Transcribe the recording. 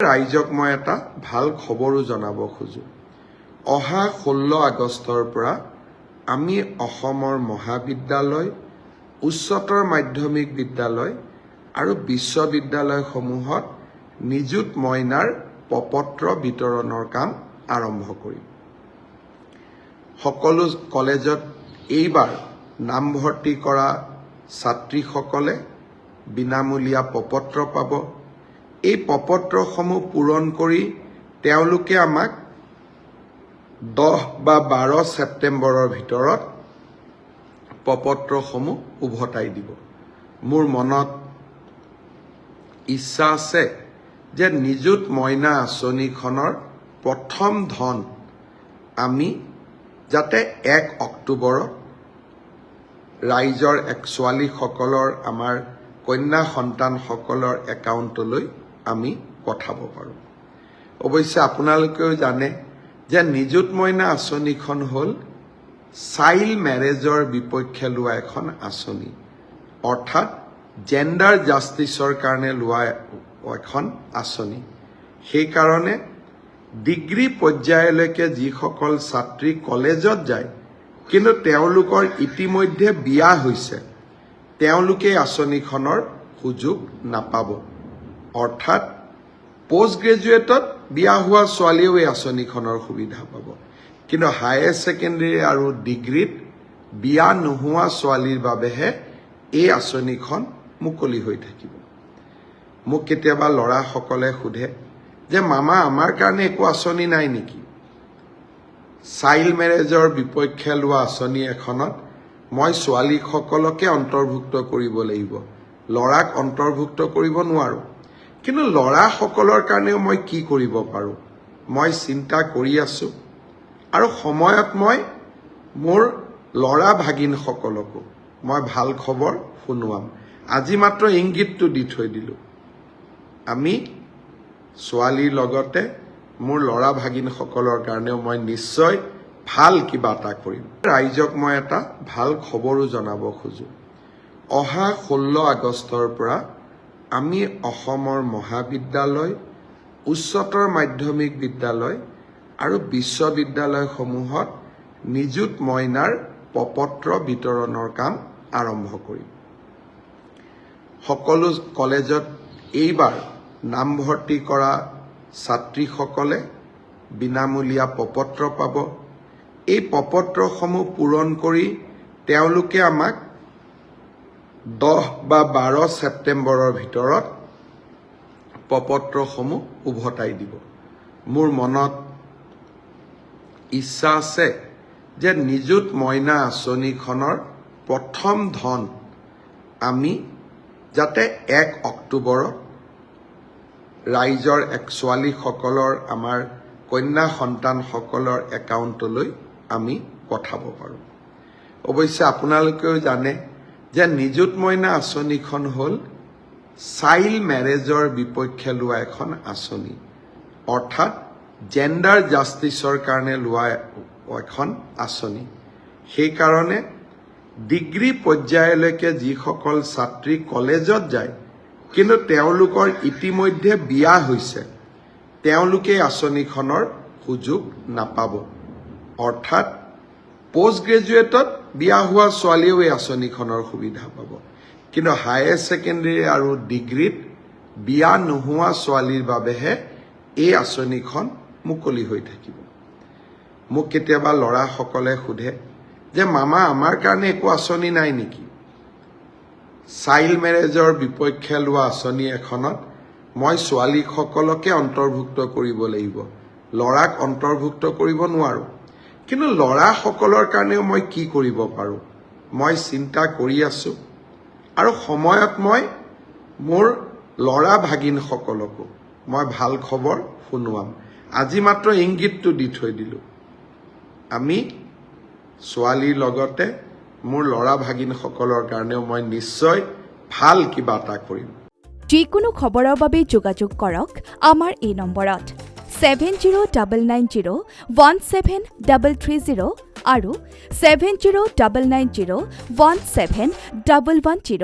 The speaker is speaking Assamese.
ৰাইজক মই এটা ভাল খবৰো জনাব খোজো। অহা 16 আগষ্টৰ পৰা আমি অসমৰ মহাবিদ্যালয়, উচ্চতৰ মাধ্যমিক বিদ্যালয় আৰু বিশ্ববিদ্যালয়সমূহত নিযুত মইনাৰ প্ৰপত্ৰ বিতৰণৰ কাম আৰম্ভ কৰিম। সকলো কলেজত এইবাৰ নামভৰ্তি কৰা ছাত্ৰীসকলে বিনামূলীয়া প্ৰপত্ৰ পাব। এই প্ৰপত্ৰসমূহ পূৰণ কৰি তেওঁলোকে আমাক 10 বা 12 ছেপ্টেম্বৰৰ ভিতৰত প্ৰপত্ৰসমূহ উভতাই দিব। মোৰ মনত ইচ্ছা আছে যে নিযুত মইনা আঁচনিখনৰ প্ৰথম ধন আমি যাতে 1 অক্টোবৰত ৰাইজৰ ছোৱালীসকলৰ আমাৰ কন্যা সন্তানসকলৰ একাউণ্টলৈ আমি পঠাব পাৰোঁ। অৱশ্যে আপোনালোকেও জানে যে নিযুত মইনা আঁচনিখন হ'ল চাইল্ড মেৰেজৰ বিপক্ষে লোৱা এখন আঁচনি, অৰ্থাৎ জেণ্ডাৰ জাষ্টিছৰ কাৰণে লোৱা এখন আঁচনি। সেইকাৰণে ডিগ্ৰী পৰ্যায়লৈকে যিসকল ছাত্ৰী কলেজত যায় কিন্তু তেওঁলোকৰ ইতিমধ্যে বিয়া হৈছে, তেওঁলোকে আঁচনিখনৰ সুযোগ নাপাব। অৰ্থাৎ পোষ্ট গ্ৰেজুৱেটত বিয়া হোৱা ছোৱালীয়েও এই আঁচনিখনৰ সুবিধা পাব, কিন্তু হায়াৰ ছেকেণ্ডেৰী আৰু ডিগ্ৰীত বিয়া নোহোৱা ছোৱালীৰ বাবেহে এই আঁচনিখন মুকলি হৈ থাকিব। মোক কেতিয়াবা ল'ৰাসকলে সোধে যে মামা আমাৰ কাৰণে একো আঁচনি নাই নেকি? চাইল্ড মেৰেজৰ বিপক্ষে লোৱা আঁচনি এখনত মই ছোৱালীসকলকে অন্তৰ্ভুক্ত কৰিব লাগিব, ল'ৰাক অন্তৰ্ভুক্ত কৰিব নোৱাৰোঁ। কিন্তু ল'ৰাসকলৰ কাৰণেও মই কি কৰিব পাৰোঁ মই চিন্তা কৰি আছোঁ, আৰু সময়ত মই মোৰ ল'ৰা ভাগিনসকলকো মই ভাল খবৰ শুনোৱাম। আজি মাত্ৰ ইংগিতটো দি থৈ দিলোঁ, আমি ছোৱালীৰ লগতে মোৰ ল'ৰা ভাগিনসকলৰ কাৰণেও মই নিশ্চয় ভাল কিবা এটা কৰিম। ৰাইজক মই এটা ভাল খবৰো জনাব খোজো। অহা 16 আগষ্টৰ পৰা আমি অসমৰ মহাবিদ্যালয়, উচ্চতৰ মাধ্যমিক বিদ্যালয় আৰু বিশ্ববিদ্যালয়সমূহত নিযুত মইনাৰ প্ৰপত্ৰ বিতৰণৰ কাম আৰম্ভ কৰিম। সকলো কলেজত এইবাৰ নামভৰ্তি কৰা ছাত্ৰীসকলে বিনামূলীয়া প্ৰপত্ৰ পাব। এই প্ৰপত্ৰসমূহ পূৰণ কৰি তেওঁলোকে আমাক 10 বা 12 ছেপ্টেম্বৰৰ ভিতৰত প্ৰপত্ৰসমূহ উভতাই দিব। মোৰ মনত ইচ্ছা আছে যে নিযুত মইনা আঁচনিখনৰ প্ৰথম ধন আমি যাতে 1 অক্টোবৰত ৰাইজৰ ছোৱালীসকলৰ আমাৰ কন্যা সন্তানসকলৰ একাউণ্টলৈ আমি পঠাব পাৰোঁ। অৱশ্যে আপোনালোকেও জানে যে নিযুত মইনা আঁচনিখন হ'ল চাইল্ড মেৰেজৰ বিপক্ষে লোৱা এখন আঁচনি, অৰ্থাৎ জেণ্ডাৰ জাষ্টিছৰ কাৰণে লোৱা এখন আঁচনি। সেইকাৰণে ডিগ্ৰী পৰ্যায়লৈকে যিসকল ছাত্ৰী কলেজত যায় কিন্তু তেওঁলোকৰ ইতিমধ্যে বিয়া হৈছে, তেওঁলোকে আঁচনিখনৰ সুযোগ নাপাব। অৰ্থাৎ পোষ্ট গ্ৰেজুৱেটত বিয়া হোৱা ছোৱালীয়েও এই আঁচনিখনৰ সুবিধা পাব, কিন্তু হায়াৰ ছেকেণ্ডেৰী আৰু ডিগ্ৰীত বিয়া নোহোৱা ছোৱালীৰ বাবেহে এই আঁচনিখন মুকলি হৈ থাকিব। মোক কেতিয়াবা ল'ৰাসকলে সোধে যে মামা আমাৰ কাৰণে একো আঁচনি নাই নেকি? চাইল্ড মেৰেজৰ বিপক্ষে লোৱা আঁচনি এখনত মই ছোৱালীসকলকে অন্তৰ্ভুক্ত কৰিব লাগিব, ল'ৰাক অন্তৰ্ভুক্ত কৰিব নোৱাৰোঁ। কিন্তু ল'ৰাসকলৰ কাৰণেও মই কি কৰিব পাৰোঁ মই চিন্তা কৰি আছোঁ, আৰু সময়ত মই মোৰ ল'ৰা ভাগিনসকলকো মই ভাল খবৰ শুনোৱাম। আজি মাত্ৰ ইংগিতটো দি থৈ দিলোঁ, আমি ছোৱালীৰ লগতে মোৰ ল'ৰা ভাগিনসকলৰ কাৰণেও মই নিশ্চয় ভাল কিবা এটা কৰিম। যিকোনো খবৰৰ বাবে যোগাযোগ কৰক আমাৰ এই নম্বৰত 7099017330 আৰু 7099017110।